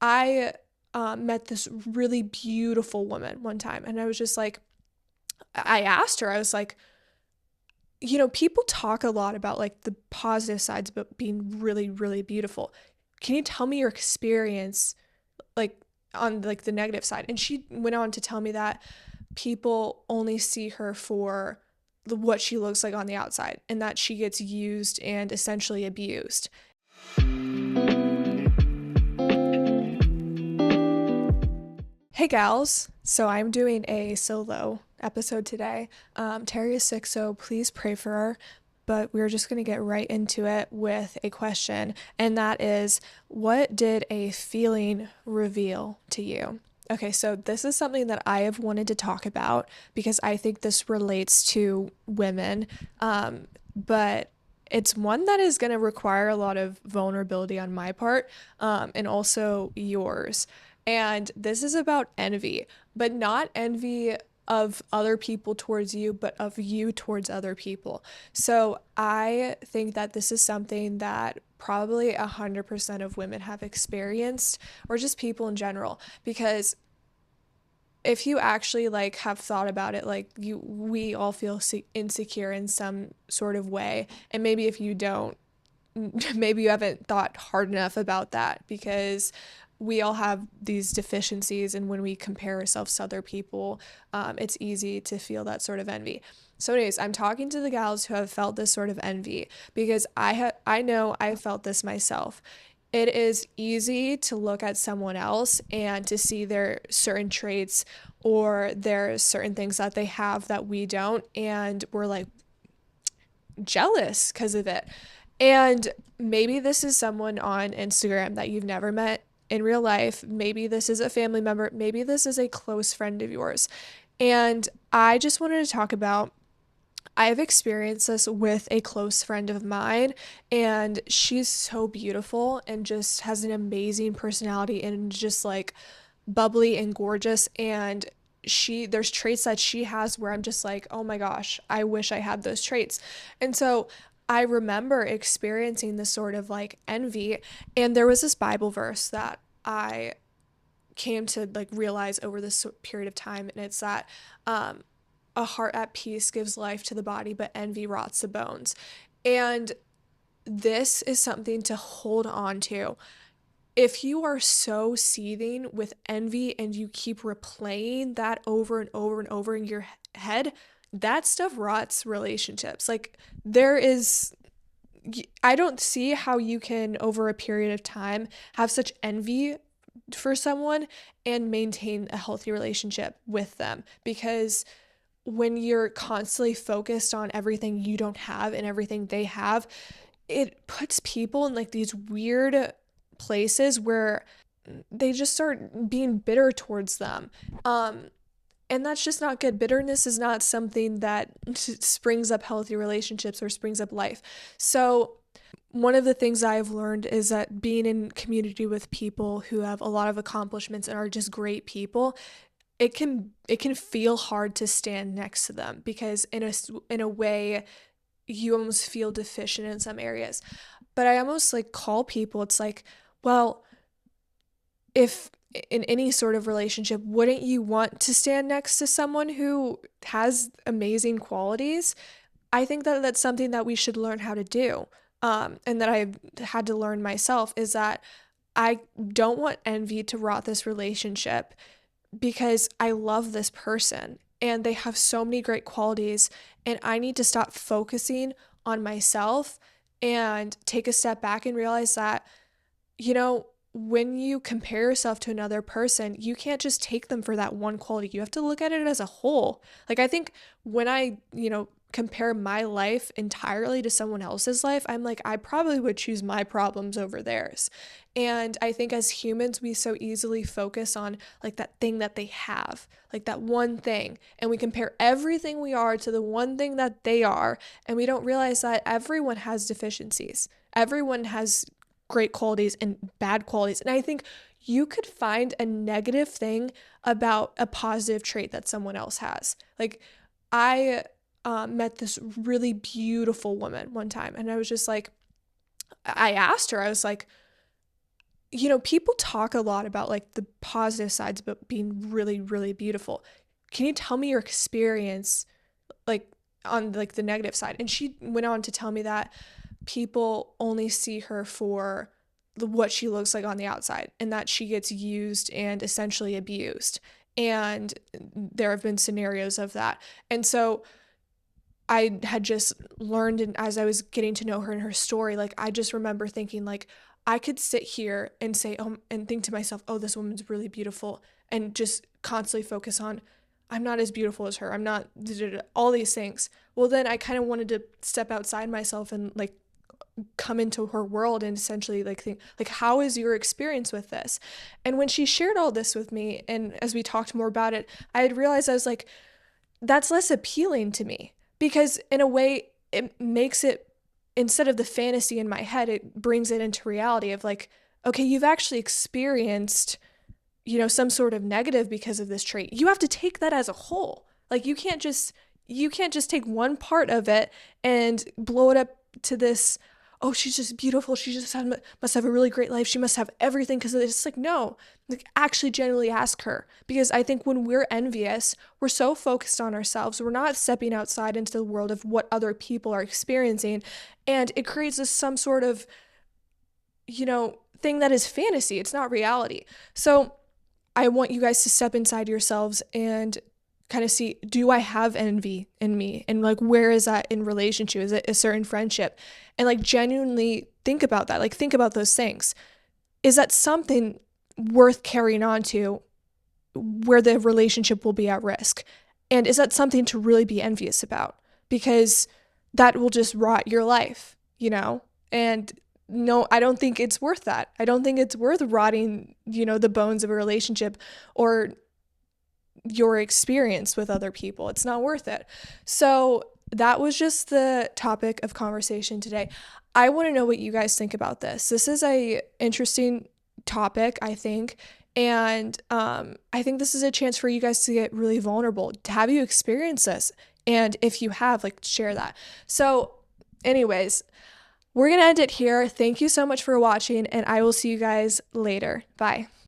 I met this really beautiful woman one time, and I was just like, I asked her, I was like, people talk a lot about like the positive sides about being really, really beautiful. Can you tell me your experience, like on like the negative side? And she went on to tell me that people only see her for what she looks like on the outside, and that she gets used and essentially abused. Hey gals, so I'm doing a solo episode today. Terry is sick, so please pray for her. But we're just going to get right into it with a question, and that is, what did a feeling reveal to you? Okay, so this is something that I have wanted to talk about because I think this relates to women, but it's one that is going to require a lot of vulnerability on my part, and also yours. And this is about envy, but not envy of other people towards you, but of you towards other people. So I think that this is something that probably 100% of women have experienced, or just people in general, because if you actually like have thought about it, like we all feel insecure in some sort of way. And maybe if you don't, maybe you haven't thought hard enough about that, because we all have these deficiencies, and when we compare ourselves to other people, it's easy to feel that sort of envy. So anyways, I'm talking to the gals who have felt this sort of envy, because I know I felt this myself. It is easy to look at someone else and to see their certain traits, or there's certain things that they have that we don't, and we're like jealous because of it. And maybe this is someone on Instagram that you've never met in real life. Maybe this is a family member. Maybe this is a close friend of yours. And I just wanted to talk about, I've experienced this with a close friend of mine, and she's so beautiful and just has an amazing personality and just like bubbly and gorgeous. And there's traits that she has where I'm just like, oh my gosh, I wish I had those traits. And so I remember experiencing this sort of like envy. And there was this Bible verse that I came to like realize over this period of time. And it's that a heart at peace gives life to the body, but envy rots the bones. And this is something to hold on to. If you are so seething with envy and you keep replaying that over and over and over in your head, that stuff rots relationships. Like, I don't see how you can, over a period of time, have such envy for someone and maintain a healthy relationship with them, because when you're constantly focused on everything you don't have and everything they have, it puts people in like these weird places where they just start being bitter towards them. And that's just not good. Bitterness is not something that springs up healthy relationships or springs up life. So one of the things I've learned is that being in community with people who have a lot of accomplishments and are just great people, it can feel hard to stand next to them, because in a way you almost feel deficient in some areas. But I almost like call people, it's like, well, if in any sort of relationship, wouldn't you want to stand next to someone who has amazing qualities? I think that that's something that we should learn how to do. And that I've had to learn myself, is that I don't want envy to rot this relationship, because I love this person and they have so many great qualities, and I need to stop focusing on myself and take a step back and realize that, when you compare yourself to another person, you can't just take them for that one quality. You have to look at it as a whole. Like, I think when I, compare my life entirely to someone else's life, I'm like, I probably would choose my problems over theirs. And I think as humans, we so easily focus on like that thing that they have, like that one thing. And we compare everything we are to the one thing that they are. And we don't realize that everyone has deficiencies. Everyone has great qualities and bad qualities. And I think you could find a negative thing about a positive trait that someone else has. Like, I met this really beautiful woman one time, and I was just like, I asked her, I was like, People talk a lot about like the positive sides about being really, really beautiful. Can you tell me your experience, like on like the negative side? And she went on to tell me that people only see her for what she looks like on the outside, and that she gets used and essentially abused. And there have been scenarios of that. And so I had just learned, and as I was getting to know her and her story, like I just remember thinking like I could sit here and say, oh, and think to myself, oh, this woman's really beautiful, and just constantly focus on I'm not as beautiful as her. I'm not all these things. Well, then I kind of wanted to step outside myself and like come into her world and essentially like think like how is your experience with this? And when she shared all this with me, and as we talked more about it, I had realized I was like, that's less appealing to me, because in a way it makes it, instead of the fantasy in my head, it brings it into reality of like, okay, you've actually experienced, some sort of negative because of this trait. You have to take that as a whole. Like you can't just take one part of it and blow it up to this, oh, she's just beautiful, she just must have a really great life, she must have everything because of this. It's like, no, like actually genuinely ask her, because I think when we're envious, we're so focused on ourselves, we're not stepping outside into the world of what other people are experiencing, and it creates this some sort of thing that is fantasy. It's not reality. So I want you guys to step inside yourselves and kind of see, do I have envy in me? And like, where is that in relationship? Is it a certain friendship? And like, genuinely think about that. Like, think about those things. Is that something worth carrying on to where the relationship will be at risk? And is that something to really be envious about? Because that will just rot your life. And no, I don't think it's worth that. I don't think it's worth rotting, the bones of a relationship or your experience with other people. It's not worth it. So that was just the topic of conversation today. I want to know what you guys think about this. This is a interesting topic, I think. And I think this is a chance for you guys to get really vulnerable, to have you experience this. And if you have, like, share that. So anyways, we're going to end it here. Thank you so much for watching, and I will see you guys later. Bye.